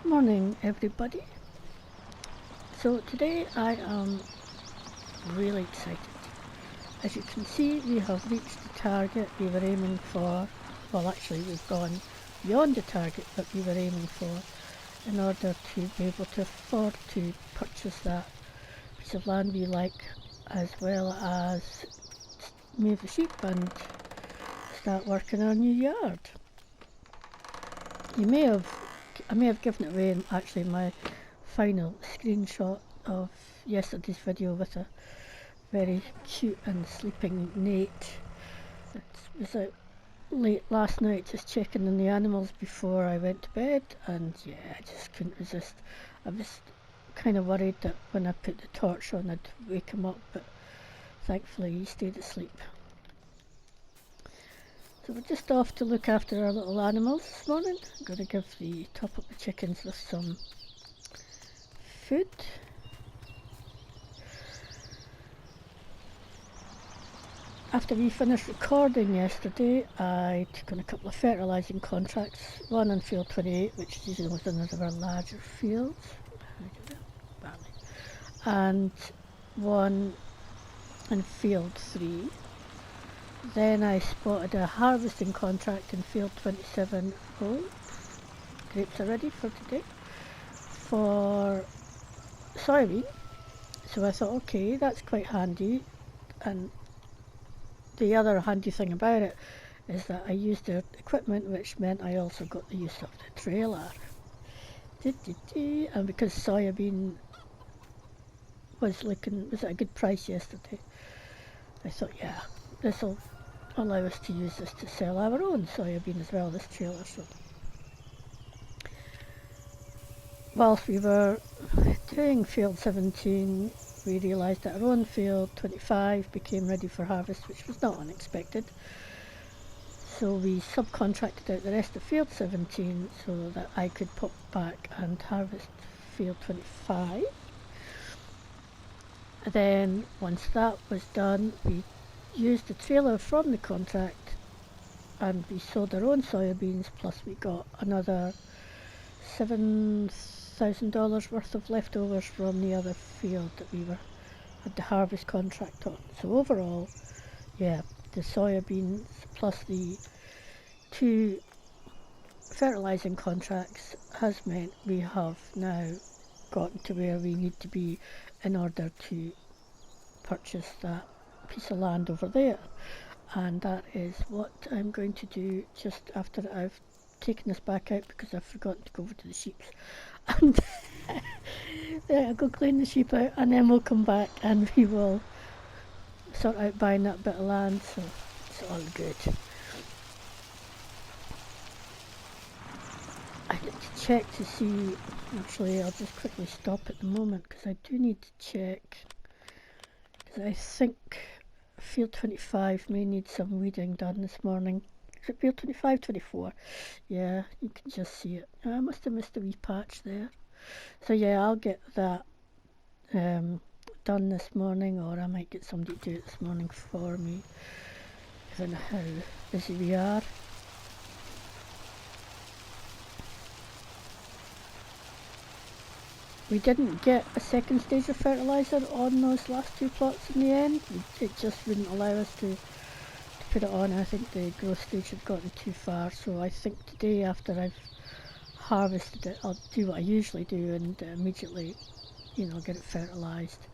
Morning everybody. So today I am really excited. As you can see, we have reached the target we were aiming for. Well, actually we've gone beyond the target that we were aiming for in order to be able to afford to purchase that piece of land we like, as well as move the sheep and start working on our new yard. I may have given it away actually in my final screenshot of yesterday's video with a very cute and sleeping Nate. It was out late last night just checking on the animals before I went to bed, and yeah, I just couldn't resist. I was kind of worried that when I put the torch on I'd wake him up, but thankfully he stayed asleep. So we're just off to look after our little animals this morning. I'm going to top up the chickens with some food. After we finished recording yesterday, I took on a couple of fertilising contracts, one in field 28, which is usually within one of our larger fields, and one in field 3. Then I spotted a harvesting contract in field 27. Oh, grapes are ready for today, for soybean. So I thought, okay, that's quite handy. And the other handy thing about it is that I used their equipment, which meant I also got the use of the trailer. And because soybean was at a good price yesterday, I thought, yeah, this will allow us to use this to sell our own soybean as well, this trailer. So whilst we were doing field 17, we realised that our own field 25 became ready for harvest, which was not unexpected. So we subcontracted out the rest of field 17 so that I could pop back and harvest field 25. Then once that was done, we used the trailer from the contract and we sold our own soybeans, plus we got another $7,000 worth of leftovers from the other field that we had the harvest contract on. So overall, yeah, the soybeans plus the 2 fertilising contracts has meant we have now gotten to where we need to be in order to purchase that piece of land over there, and that is what I'm going to do just after I've taken this back out, because I've forgotten to go over to the sheep and I'll go clean the sheep out, and then we'll come back and we will sort out buying that bit of land, so it's all good. I need to check to see, actually I'll just quickly stop at the moment because I do need to check, because I think field 25 may need some weeding done this morning. Is it field 25, 24? Yeah, you can just see it. I must have missed a wee patch there. So yeah, I'll get that done this morning, or I might get somebody to do it this morning for me, given how busy we are. We didn't get a second stage of fertiliser on those last 2 plots in the end. It just wouldn't allow us to put it on. I think the growth stage had gotten too far, so I think today, after I've harvested it, I'll do what I usually do and immediately, get it fertilised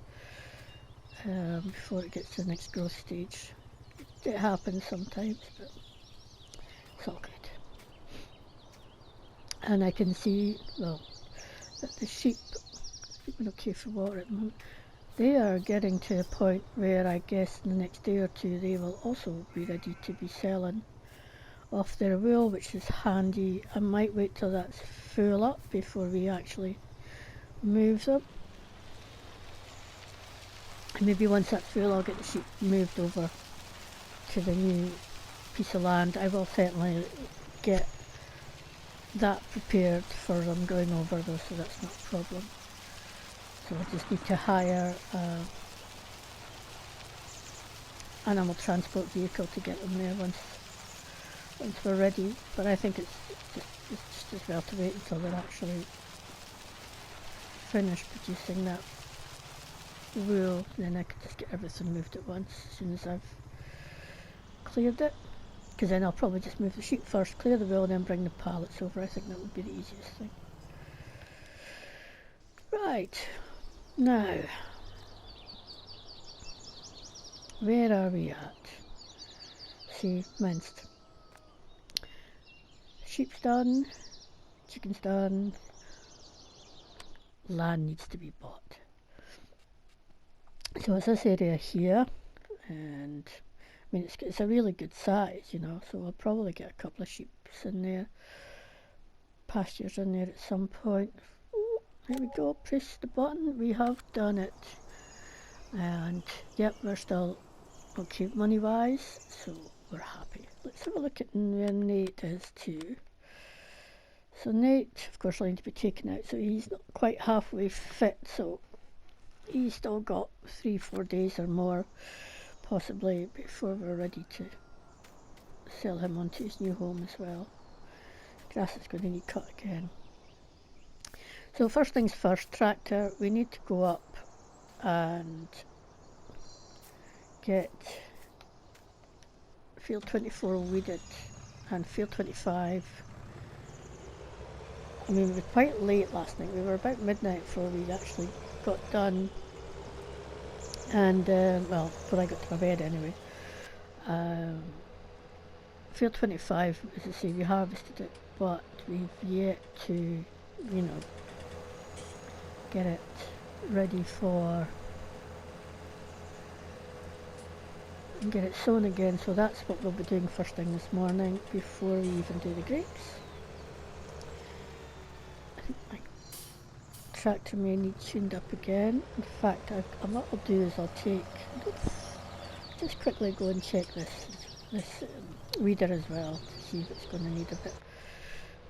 before it gets to the next growth stage. It happens sometimes, but it's all good. And I can see, well, that the sheep are okay for water at the moment. They are getting to a point where I guess in the next day or 2 they will also be ready to be selling off their wool, which is handy. I might wait till that's full up before we actually move them. And maybe once that's full, I'll get the sheep moved over to the new piece of land. I will certainly get that prepared for them going over though, so that's not a problem. So I just need to hire animal transport vehicle to get them there once we're ready. But I think it's just as well to wait until they're actually finish producing that wool, then I could just get everything moved at once as soon as I've cleared it. Because then I'll probably just move the sheep first, clear the wool, and then bring the pallets over. I think that would be the easiest thing. Right, now, where are we at? See, minced. Sheep's done, chicken's done, land needs to be bought. So it's this area here, and I mean it's a really good size, you know, so I'll probably get a couple of sheep in there, pastures in there at some point. Ooh, here we go, press the button, we have done it. And yep, we're still okay money wise, so we're happy. Let's have a look at where Nate is too. So Nate, of course, will need to be taken out, so he's not quite halfway fit, so he's still got 3-4 days or more possibly before we're ready to sell him onto his new home as well. Grass is going to need cut again. So first things first, tractor, we need to go up and get field 24 weeded and field 25. I mean, we were quite late last night. We were about midnight before we actually got done. And, well, before I got to my bed anyway. Field 25, as I say, we harvested it, but we've yet to, you know, get it ready for, get it sown again. So that's what we'll be doing first thing this morning before we even do the grapes. I think my tractor may need tuned up again. In fact, what I'll do is I'll just quickly go and check this weeder as well to see if it's going to need a bit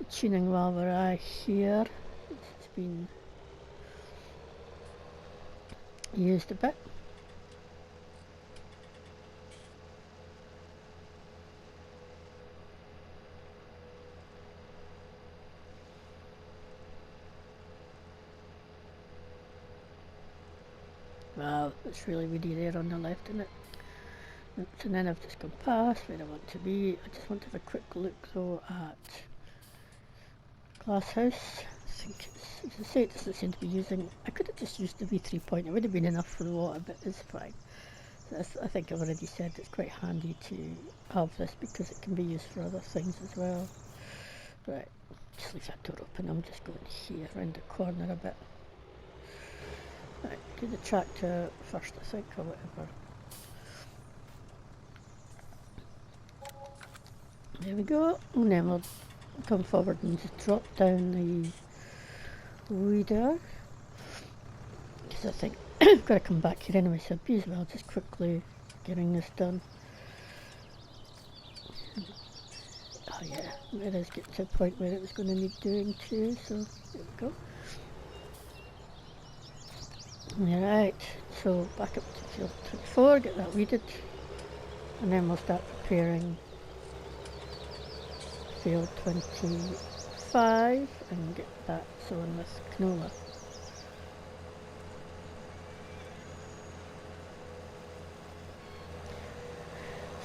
of tuning while we're here. It's been used a bit. Wow, it's really weedy there on the left, isn't it? Oops, and then I've just gone past where I want to be. I just want to have a quick look though at glass house. I think it's, as I say, it doesn't seem to be using. I could have just used the V3 point, it would have been enough for the water, but it's fine. So I think I've already said it's quite handy to have this because it can be used for other things as well. Right, just leave that door open. I'm just going here around the corner a bit. Right, do the tractor first, I think, or whatever. There we go, and then we'll come forward and just drop down the weeder. Because I think I've got to come back here anyway, so I'd be as well just quickly getting this done. Oh yeah, it is getting to a point where it was going to need doing too, so there we go. Alright, so back up to field 24, get that weeded, and then we'll start preparing field 25 and get that sown with canola.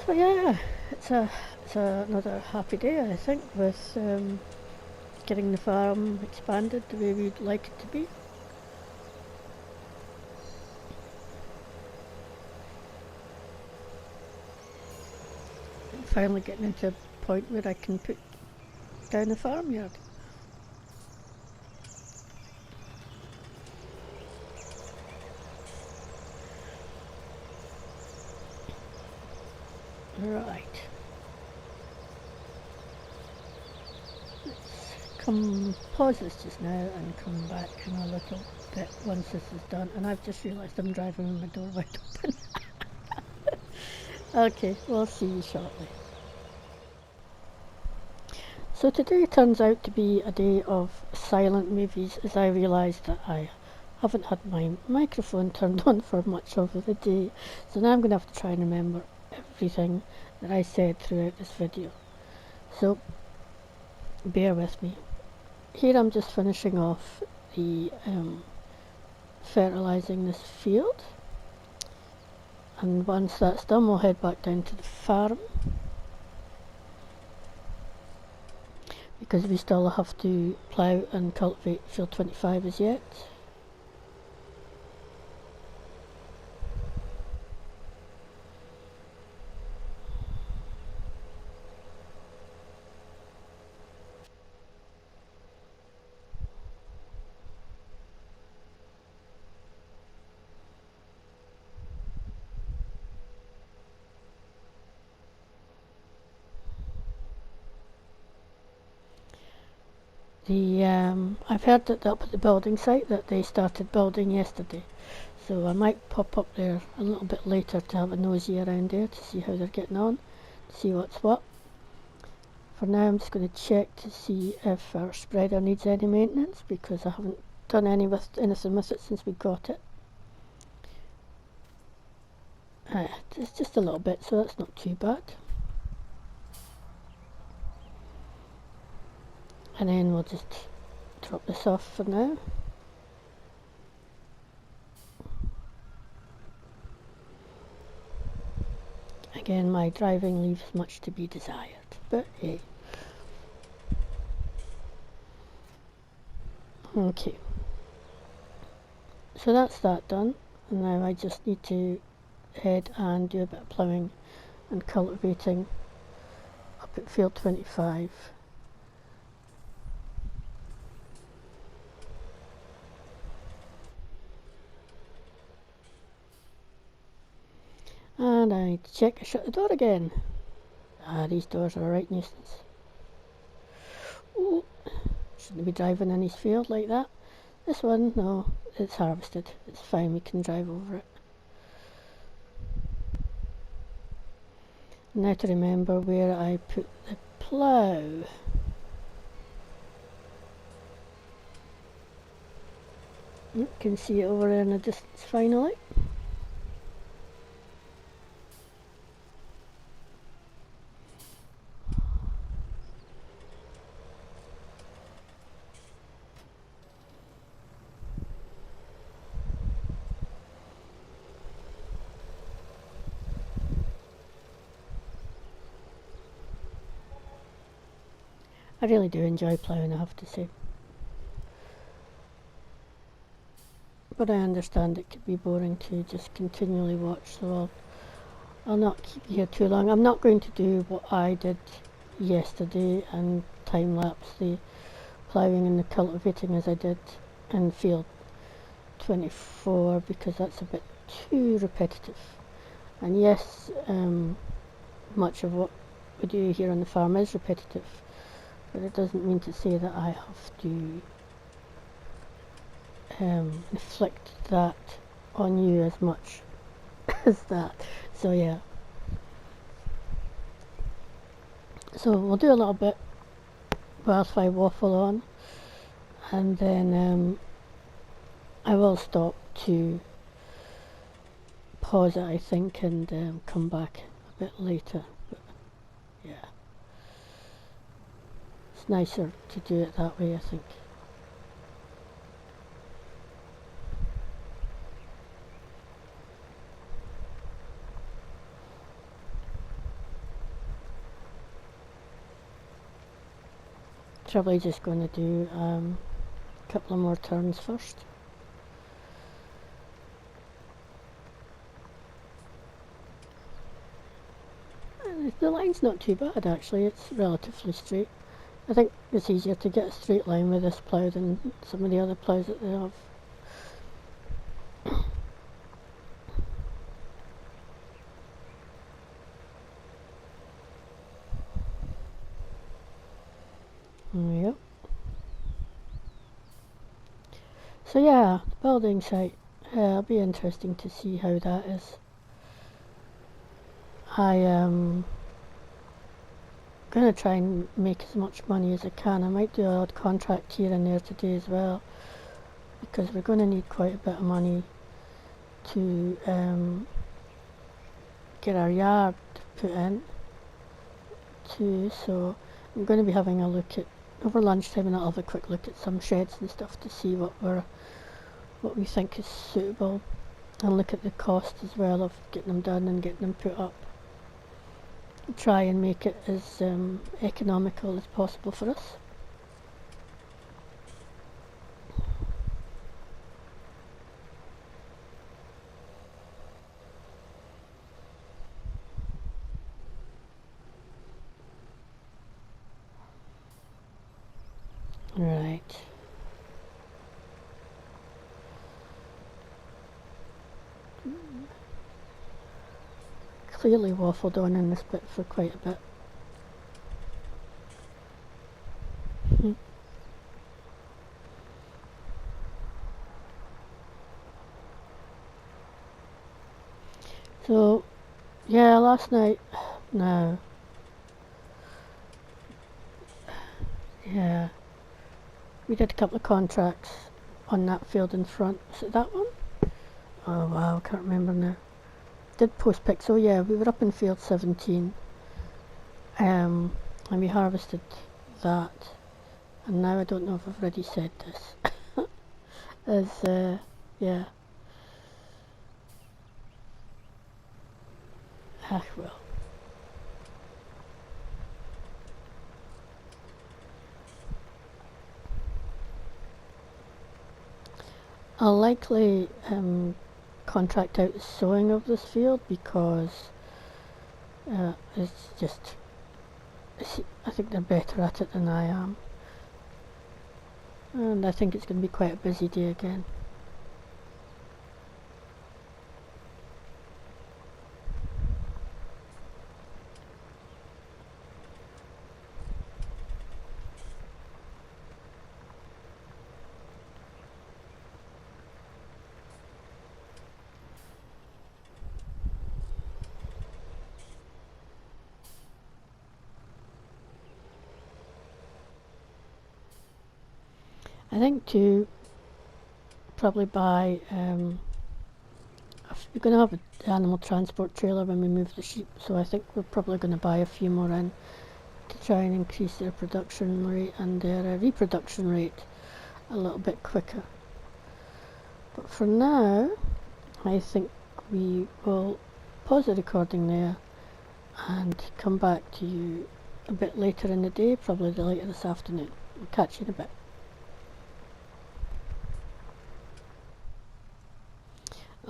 So yeah, it's another happy day, I think, with getting the farm expanded the way we'd like it to be. And finally getting into a point where I can put down a farmyard. Right. Let's pause this just now and come back in a little bit once this is done. And I've just realised I'm driving with my door wide open. Okay, we'll see you shortly. So today turns out to be a day of silent movies, as I realised that I haven't had my microphone turned on for much of the day. So now I'm going to have to try and remember everything that I said throughout this video. So bear with me. Here I'm just finishing off the fertilising this field, and once that's done we'll head back down to the farm, because we still have to plough and cultivate field 25 as yet. I've heard that up at the building site that they started building yesterday, so I might pop up there a little bit later to have a nosy around there to see how they're getting on, see what's what. For now I'm just going to check to see if our spreader needs any maintenance, because I haven't done anything with it since we got it. It's just a little bit, so that's not too bad. And then we'll just drop this off for now. Again, my driving leaves much to be desired, but hey. Okay, so that's that done, and now I just need to head and do a bit of ploughing and cultivating up at field 25. And I need to check to shut the door again. These doors are a right nuisance. Ooh, shouldn't be driving in his field like that. This one, no, it's harvested. It's fine, we can drive over it. Now to remember where I put the plough. You can see it over there in the distance finally. I really do enjoy ploughing, I have to say. But I understand it could be boring to just continually watch, so I'll not keep you here too long. I'm not going to do what I did yesterday and time lapse the ploughing and the cultivating as I did in field 24, because that's a bit too repetitive. And yes, much of what we do here on the farm is repetitive, but it doesn't mean to say that I have to inflict that on you as much as that. So yeah, so we'll do a little bit whilst I waffle on, and then I will stop to pause it, I think, and come back a bit later. But yeah, it's nicer to do it that way, I think. Probably just going to do a couple of more turns first. And the line's not too bad actually, it's relatively straight. I think it's easier to get a straight line with this plough than some of the other ploughs that they have. Yep. So yeah, the building site. It'll be interesting to see how that is. I am going to try and make as much money as I can. I might do an odd contract here and there today as well, because we're going to need quite a bit of money to get our yard put in too. So I'm going to be having a look at over lunchtime, and I'll have a quick look at some sheds and stuff to see what we're what we think is suitable, and look at the cost as well of getting them done and getting them put up. Try and make it as economical as possible for us. Right. Clearly waffled on in this bit for quite a bit. So, yeah, last night, no. Yeah, we did a couple of contracts on that field in front. Was it that one? Oh wow, I can't remember now. Did post pics. So yeah, we were up in field 17, and we harvested that. And now I don't know if I've already said this. Yeah. Ah, well. I'll likely contract out the sowing of this field because it's just, I think they're better at it than I am. And I think it's going to be quite a busy day again. I think to probably buy, we're going to have an animal transport trailer when we move the sheep, so I think we're probably going to buy a few more in to try and increase their production rate and their reproduction rate a little bit quicker. But for now, I think we will pause the recording there and come back to you a bit later in the day, probably later this afternoon. I'll catch you in a bit.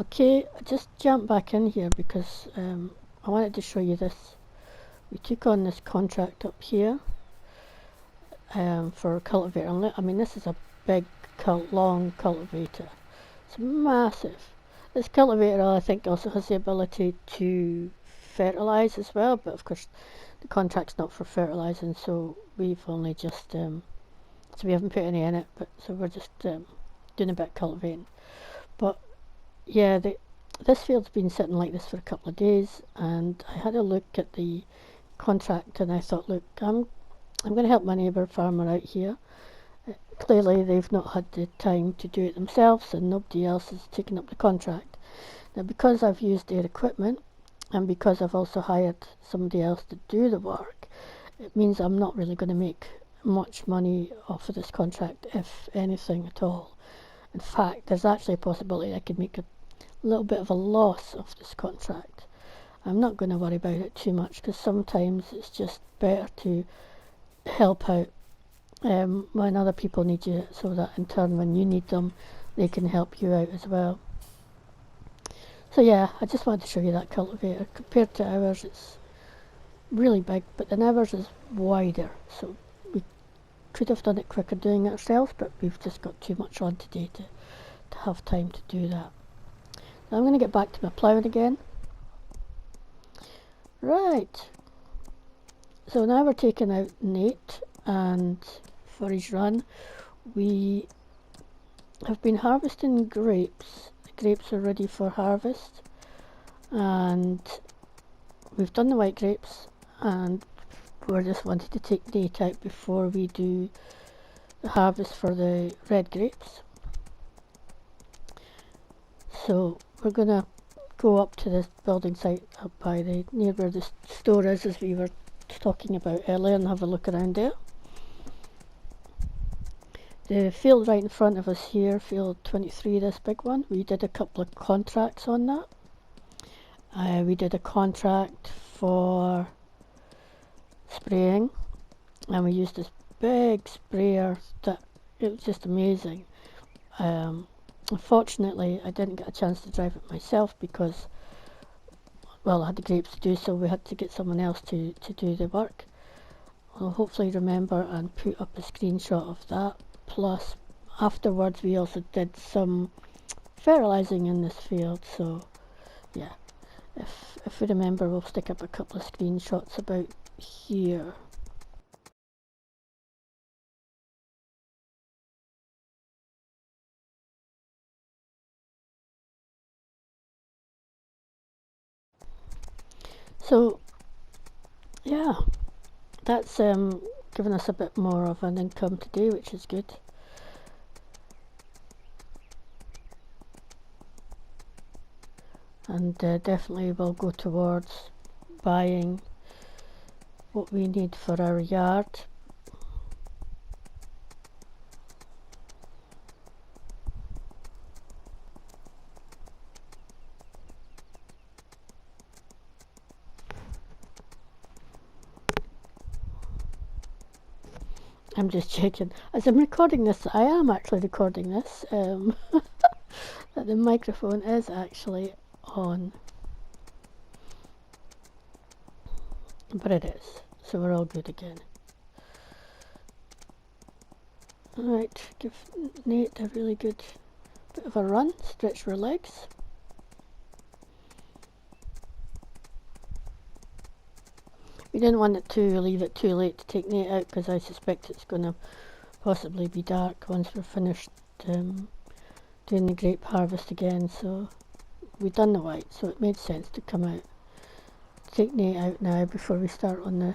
Okay, I just jumped back in here because I wanted to show you this. We took on this contract up here for a cultivator. I mean, this is a big, long cultivator. It's massive. This cultivator, I think, also has the ability to fertilise as well, but of course the contract's not for fertilising, so we've only just, so we haven't put any in it, but so we're just doing a bit of cultivating. But yeah, this field's been sitting like this for a couple of days, and I had a look at the contract and I thought, look, I'm going to help my neighbour farmer out here. Clearly they've not had the time to do it themselves and nobody else has taken up the contract. Now because I've used their equipment and because I've also hired somebody else to do the work, it means I'm not really going to make much money off of this contract, if anything at all. In fact, there's actually a possibility I could make a little bit of a loss of this contract. I'm not going to worry about it too much because sometimes it's just better to help out when other people need you, so that in turn when you need them they can help you out as well. So yeah, I just wanted to show you that cultivator. Compared to ours, it's really big, but then ours is wider, so we could have done it quicker doing it ourselves, but we've just got too much on today to have time to do that. Now I'm going to get back to my ploughing again. Right, so now we're taking out Nate, and for his run we have been harvesting grapes. The grapes are ready for harvest, and we've done the white grapes, and we're just wanting to take Nate out before we do the harvest for the red grapes. So we're going to go up to this building site up by near where the store is, as we were talking about earlier, and have a look around there. The field right in front of us here, field 23, this big one, we did a couple of contracts on that. We did a contract for spraying, and we used this big sprayer that it was just amazing. Unfortunately, I didn't get a chance to drive it myself because, well, I had the grapes to do so. We had to get someone else to do the work. I'll hopefully remember and put up a screenshot of that. Plus, afterwards we also did some fertilizing in this field, so yeah, if we remember, we'll stick up a couple of screenshots about here. So yeah, that's given us a bit more of an income today, which is good. And definitely will go towards buying what we need for our yard. I'm just checking. As I'm recording this, I am actually recording this, that the microphone is actually on. But it is, so we're all good again. Alright, give Nate a really good bit of a run, stretch your legs. We didn't want it to leave it too late to take Nate out because I suspect it's going to possibly be dark once we're finished doing the grape harvest again, so we've done the white, so it made sense to come out. Take Nate out now before we start on the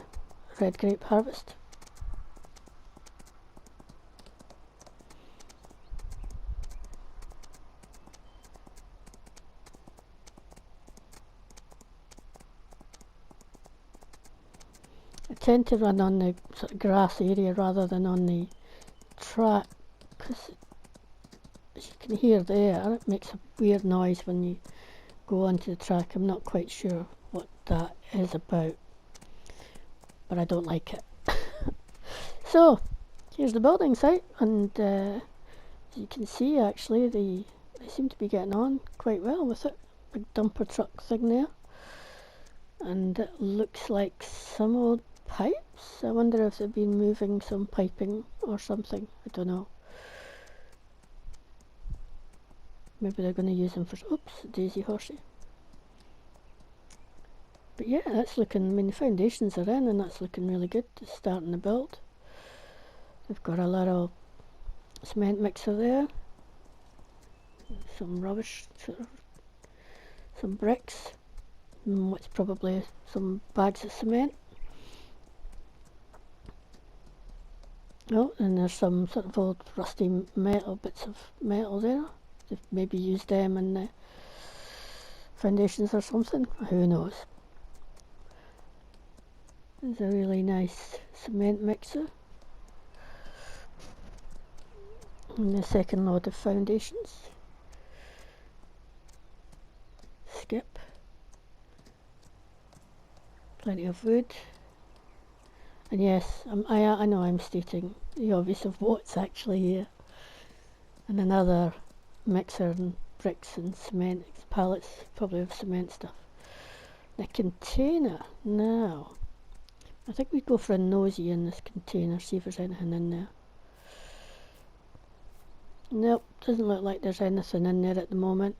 red grape harvest. I tend to run on the sort of grass area rather than on the track because, as you can hear there, it makes a weird noise when you go onto the track. I'm not quite sure what that is about, but I don't like it. So here's the building site, and as you can see, actually they seem to be getting on quite well with it. Big dumper truck thing there, and it looks like some old pipes. I wonder if they've been moving some piping or something. I don't know. Maybe they're going to use them for, oops, daisy horsey. But yeah, that's looking, I mean, the foundations are in and that's looking really good. Just starting the build. They've got a little cement mixer there. Some rubbish, sort of, some bricks. And what's probably some bags of cement. Oh, and there's some sort of old rusty metal, bits of metal there. They've maybe used them in the foundations or something. Who knows? There's a really nice cement mixer. And the second load of foundations. Skip. Plenty of wood. And yes, I know I'm stating the obvious of what's actually here. And another mixer and bricks and cement, pallets probably of cement stuff. The container, now. I think we'd go for a nosy in this container, see if there's anything in there. Nope, doesn't look like there's anything in there at the moment.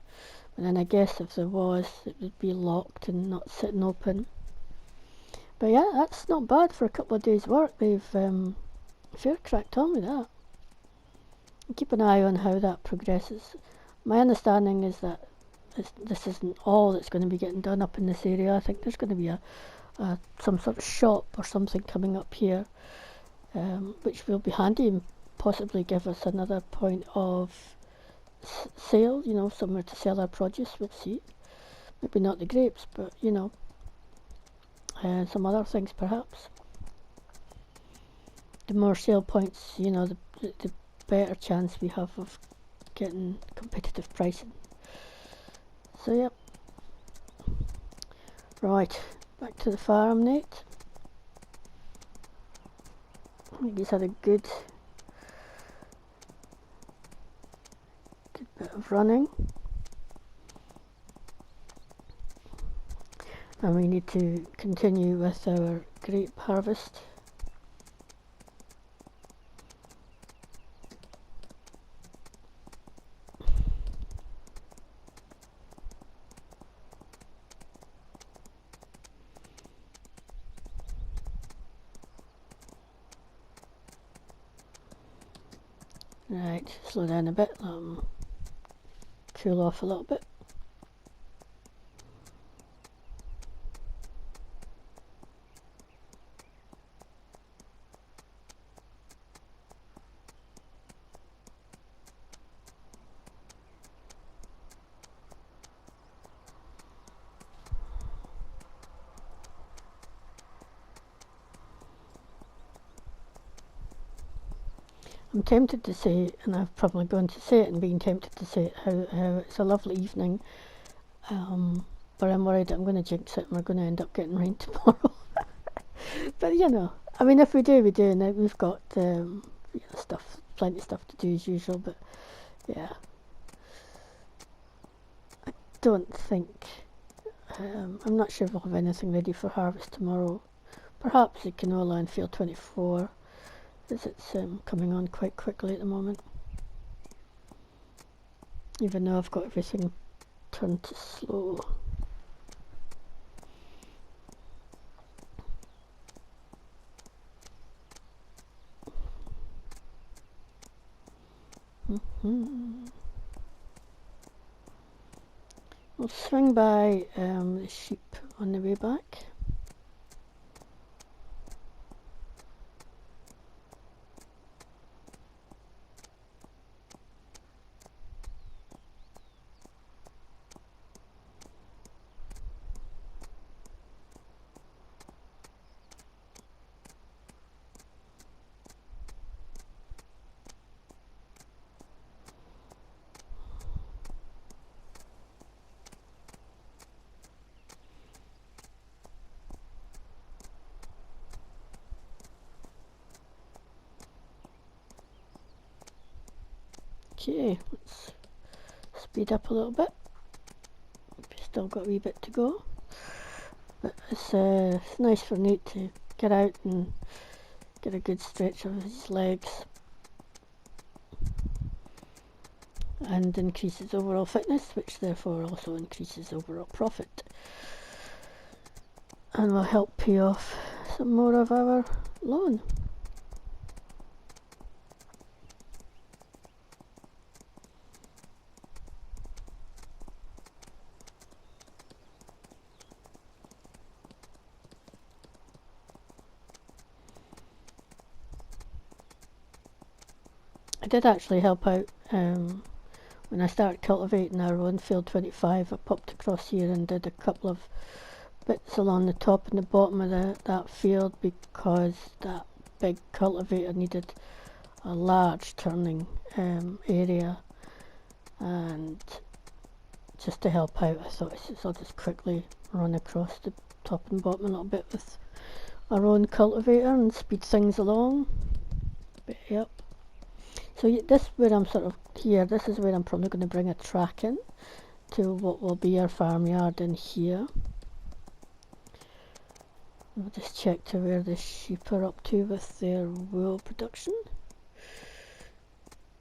And then I guess if there was, it would be locked and not sitting open. But yeah, that's not bad for a couple of days' work. They've fair cracked on with that. Keep an eye on how that progresses. My understanding is that this isn't all that's going to be getting done up in this area. I think there's going to be some sort of shop or something coming up here, which will be handy and possibly give us another point of sale, you know, somewhere to sell our produce. We'll see. Maybe not the grapes, but you know, some other things perhaps. The more sale points, you know, the better chance we have of getting competitive pricing. So yep. Right, back to the farm, Nate. I think he's had a good bit of running. And we need to continue with our grape harvest. Right, slow down a bit, cool off a little bit. I'm tempted to say, and I've probably going to say it and being tempted to say it, how it's a lovely evening, but I'm worried that I'm going to jinx it and we're going to end up getting rain tomorrow. But you know, I mean, if we do, we do, and we've got plenty of stuff to do as usual, but yeah, I don't think, I'm not sure if we'll have anything ready for harvest tomorrow. Perhaps the canola in field 24, as it's coming on quite quickly at the moment, even though I've got everything turned to slow. We'll swing by the sheep on the way back. Okay, let's speed up a little bit. Still got a wee bit to go, but it's nice for Nate to get out and get a good stretch of his legs and increase his overall fitness, which therefore also increases overall profit and will help pay off some more of our loan. I did actually help out when I started cultivating our own field 25. I popped across here and did a couple of bits along the top and the bottom of that field, because that big cultivator needed a large turning area, and just to help out I thought I'll just quickly run across the top and bottom a little bit with our own cultivator and speed things along. But yep. So this where I'm sort of here, this is where I'm probably going to bring a track in to what will be our farmyard in here. We'll just check to where the sheep are up to with their wool production.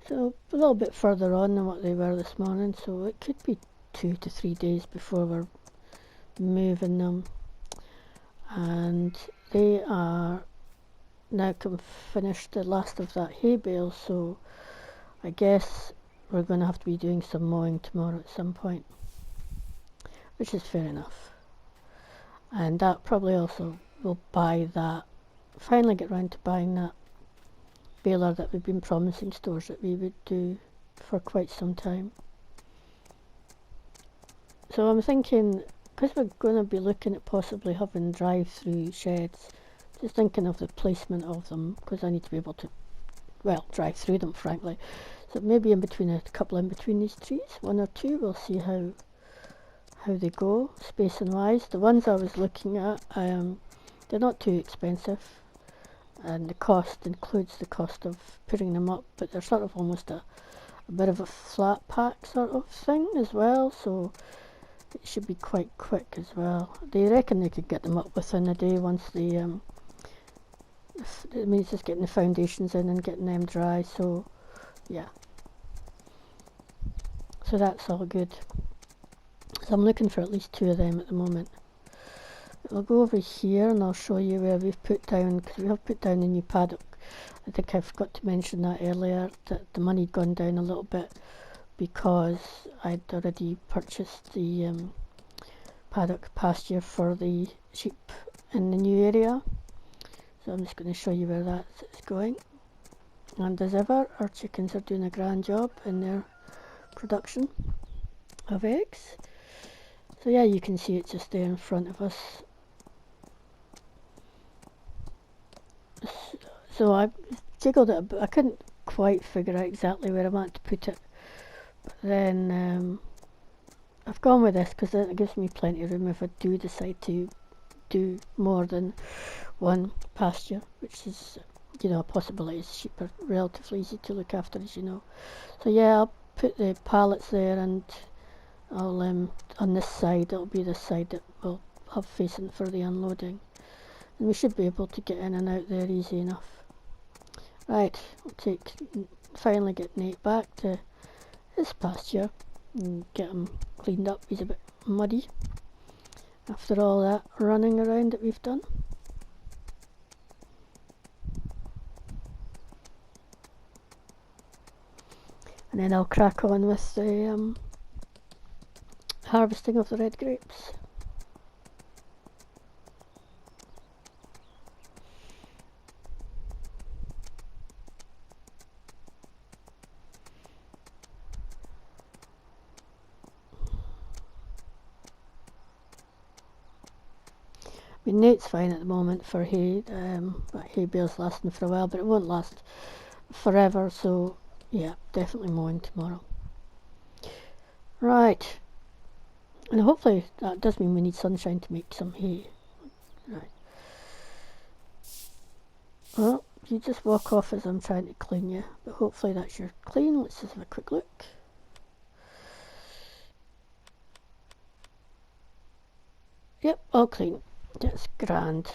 So a little bit further on than what they were this morning, so it could be 2 to 3 days before we're moving them. And they are now finished the last of that hay bale, so I guess we're going to have to be doing some mowing tomorrow at some point, which is fair enough. And that probably also will finally get round to buying that baler that we've been promising stores that we would do for quite some time. So I'm thinking, because we're going to be looking at possibly having drive-through sheds, just thinking of the placement of them, because I need to be able to well, drive through them, frankly. So maybe in between, a couple in between these trees, one or two. We'll see how they go, spacing wise. The ones I was looking at, they're not too expensive, and the cost includes the cost of putting them up, but they're sort of almost a bit of a flat pack sort of thing as well, so it should be quite quick as well. They reckon they could get them up within a day once they it means just getting the foundations in and getting them dry, so yeah, so that's all good. So I'm looking for at least 2 of them at the moment. I'll go over here and I'll show you where we've put down, because we have put down the new paddock. I think I forgot to mention that earlier, that the money had gone down a little bit because I'd already purchased the paddock pasture for the sheep in the new area. So I'm just going to show you where that's going. And as ever, our chickens are doing a grand job in their production of eggs. So yeah, you can see it just there in front of us. So I jiggled it a bit. I couldn't quite figure out exactly where I wanted to put it. But then I've gone with this because it gives me plenty of room if I do decide to do more than one pasture, which is, you know, a possibility. Sheep are relatively easy to look after, as you know. So yeah, I'll put the pallets there, and I'll on this side, it'll be the side that we'll have facing for the unloading, and we should be able to get in and out there easy enough. Right, we'll finally get Nate back to his pasture and get him cleaned up. He's a bit muddy after all that running around that we've done. And then I'll crack on with the harvesting of the red grapes. I mean, Nate's fine at the moment for hay. Hay bale's lasting for a while, but it won't last forever, so yeah, definitely mowing tomorrow. Right, and hopefully that does mean we need sunshine to make some hay. Right. Well, you just walk off as I'm trying to clean you, but hopefully that's your clean. Let's just have a quick look. Yep, all clean. That's grand.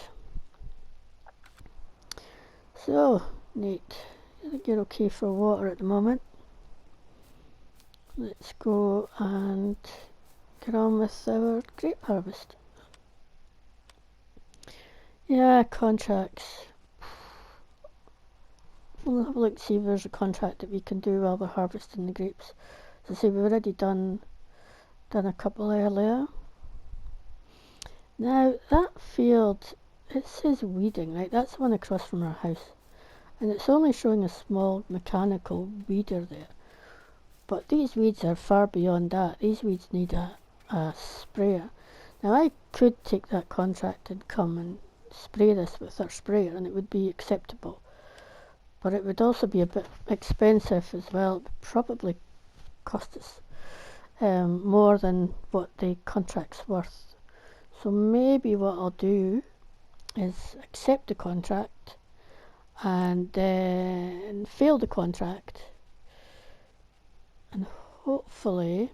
So, Nate, I think you're okay for water at the moment. Let's go and get on with our grape harvest. Yeah, contracts. We'll have a look to see if there's a contract that we can do while we're harvesting the grapes. As I say, we've already done a couple earlier. Now that field, it says weeding, right? That's the one across from our house, and it's only showing a small mechanical weeder there. But these weeds are far beyond that. These weeds need a sprayer. Now I could take that contract and come and spray this with our sprayer, and it would be acceptable. But it would also be a bit expensive as well. It would probably cost us more than what the contract's worth. So maybe what I'll do is accept the contract and then fail the contract, and hopefully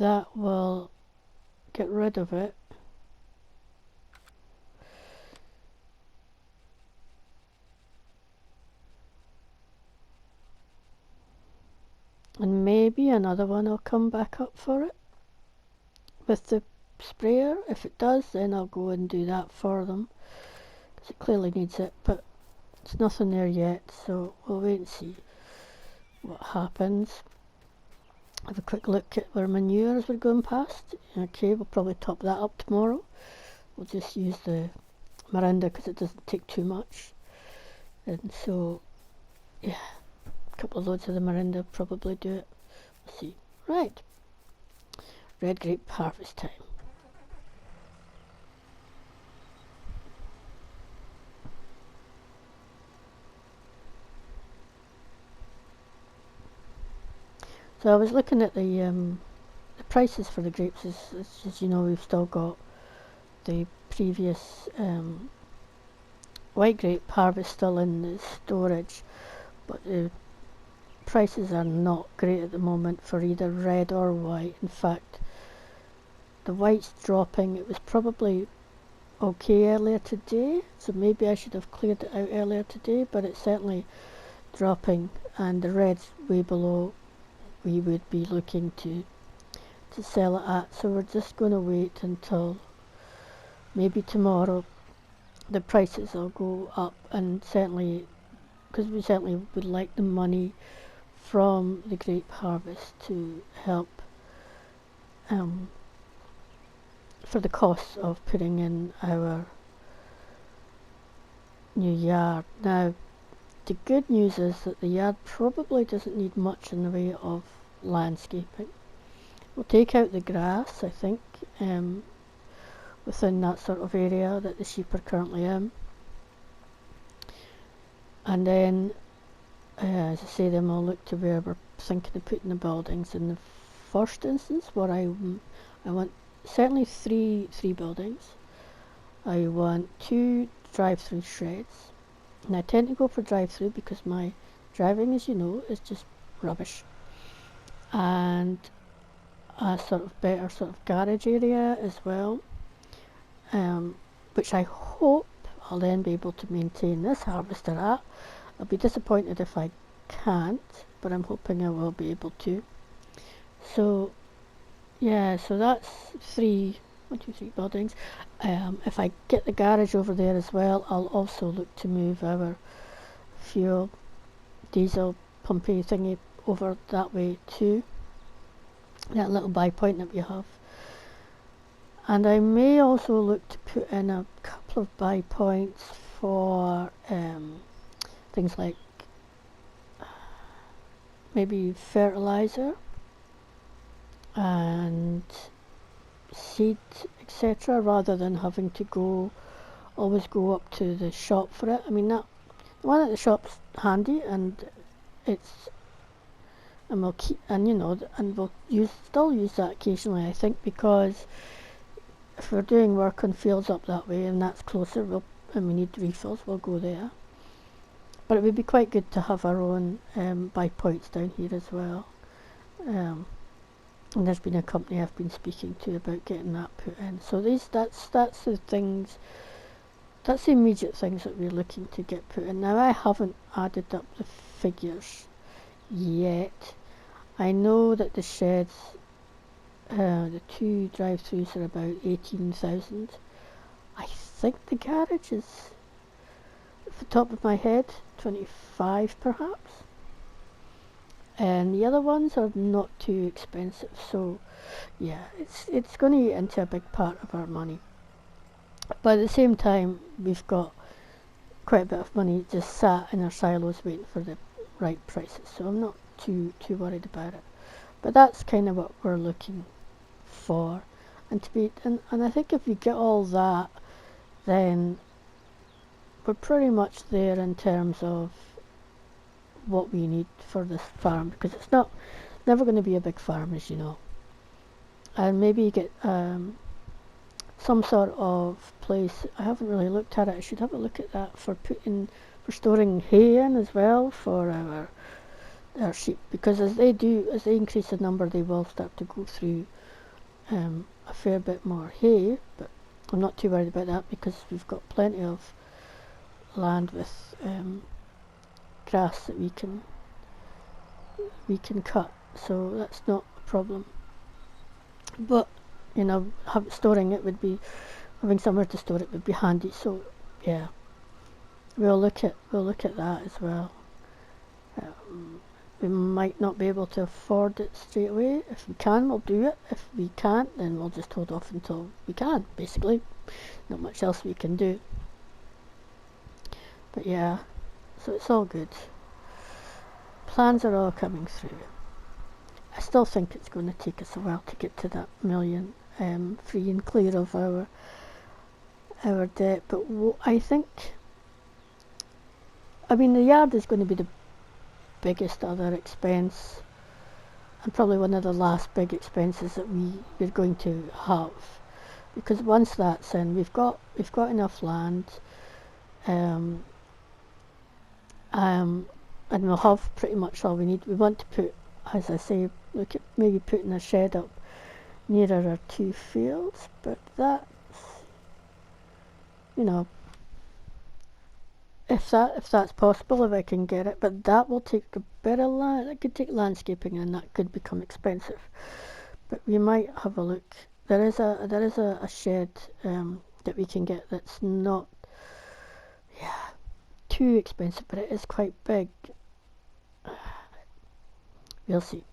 that will get rid of it. And maybe another one will come back up for it with the sprayer. If it does, then I'll go and do that for them, because it clearly needs it, but it's nothing there yet, so we'll wait and see what happens. Have a quick look at our manure as we're going past. Okay, we'll probably top that up tomorrow. We'll just use the Miranda because it doesn't take too much, and so yeah, a couple of loads of the Miranda probably do it. We'll see. Right, red grape harvest time. So I was looking at the prices for the grapes. As you know, we've still got the previous white grape harvest still in the storage, but the prices are not great at the moment for either red or white. In fact, the white's dropping. It was probably okay earlier today, so maybe I should have cleared it out earlier today, but it's certainly dropping, and the red's way below we would be looking to sell it at. So we're just going to wait until maybe tomorrow the prices will go up, and certainly, because we certainly would like the money from the grape harvest to help for the costs of putting in our new yard. Now, the good news is that the yard probably doesn't need much in the way of landscaping. We'll take out the grass, I think, within that sort of area that the sheep are currently in. And then, as I say, then we'll look to where we're thinking of putting the buildings. In the first instance, what I want certainly three buildings. I want 2 drive-through sheds. And I tend to go for drive-through because my driving, as you know, is just rubbish. And a sort of better sort of garage area as well, which I hope I'll then be able to maintain this harvester at. I'll be disappointed if I can't, but I'm hoping I will be able to. So yeah, so that's 1, 2, 3 buildings. If I get the garage over there as well, I'll also look to move our fuel diesel pumpy thingy over that way too, that little buy point that we have. And I may also look to put in a couple of buy points for things like maybe fertilizer and seed, etc., rather than having to always go up to the shop for it. I mean, that the one at the shop's handy, and we'll keep, and we'll still use that occasionally, I think, because if we're doing work on fields up that way and that's closer, and we need refills, we'll go there. But it would be quite good to have our own buy points down here as well. And there's been a company I've been speaking to about getting that put in. So that's the things, that's the immediate things that we're looking to get put in. Now, I haven't added up the figures yet. I know that the sheds, the 2 drive-throughs are about 18,000. I think the garage is, off the top of my head, 25 perhaps. And the other ones are not too expensive, so yeah, it's going to eat into a big part of our money. But at the same time, we've got quite a bit of money just sat in our silos waiting for the right prices, so I'm not too worried about it. But that's kind of what we're looking for, and I think if we get all that, then we're pretty much there in terms of what we need for this farm, because it's never going to be a big farm, as you know. And maybe get some sort of place. I haven't really looked at it. I should have a look at that for storing hay in as well for our sheep, because as they increase the number, they will start to go through a fair bit more hay. But I'm not too worried about that because we've got plenty of land with grass that we can cut, so that's not a problem. But storing it would be, having somewhere to store it would be handy. So yeah, we'll look at that as well. We might not be able to afford it straight away. If we can, we'll do it. If we can't, then we'll just hold off until we can. Basically, not much else we can do. But yeah, so it's all good. Plans are all coming through. I still think it's going to take us a while to get to that million, free and clear of our debt. But I think, the yard is going to be the biggest other expense and probably one of the last big expenses that we're going to have, because once that's in, we've got enough land, and we'll have pretty much all we need. We want to put, as I say, look at maybe putting a shed up nearer our 2 fields, but that's, you know, if that's possible, if I can get it, but that will take a bit of land. It could take landscaping, and that could become expensive. But we might have a look. There is a shed that we can get that's not too expensive, but it is quite big. We'll see.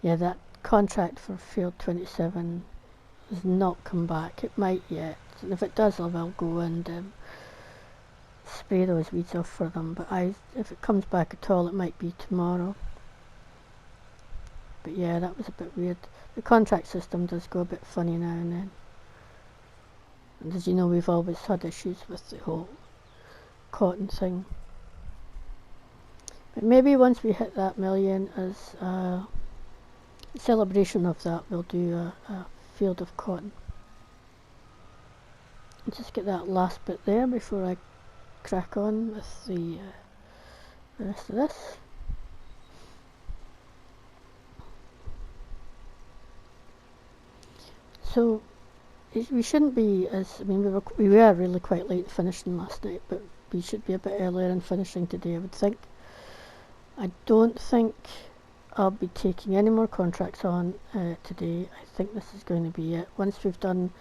Yeah, that contract for field 27 has not come back. It might yet, and if it does, I will go and spray those weeds off for them. But if it comes back at all, it might be tomorrow. But yeah, that was a bit weird. The contract system does go a bit funny now and then. And as you know, we've always had issues with the whole cotton thing. But maybe once we hit that million, as a celebration of that, we'll do a field of cotton. I'll just get that last bit there before I crack on with the rest of this. So we shouldn't be we were really quite late finishing last night, but we should be a bit earlier in finishing today, I would think. I don't think I'll be taking any more contracts on today. I think this is going to be it. Once we've done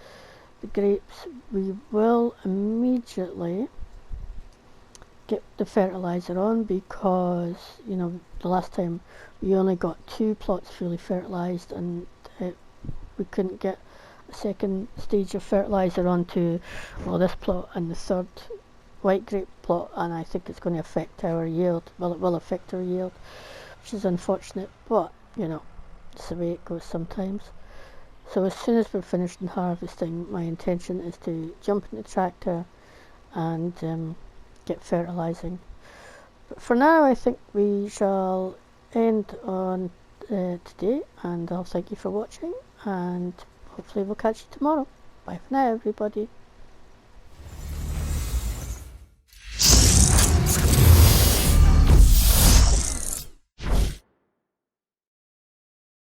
the grapes, we will immediately get the fertilizer on, because you know, the last time we only got 2 plots fully fertilized, and we couldn't get a second stage of fertilizer onto this plot and the third white grape plot, and I think it's going to affect our yield. Well, it will affect our yield, which is unfortunate, but you know, it's the way it goes sometimes. So as soon as we're finished in harvesting, my intention is to jump in the tractor and get fertilizing. But for now, I think we shall end on today, and I'll thank you for watching, and hopefully we'll catch you tomorrow. Bye for now, everybody.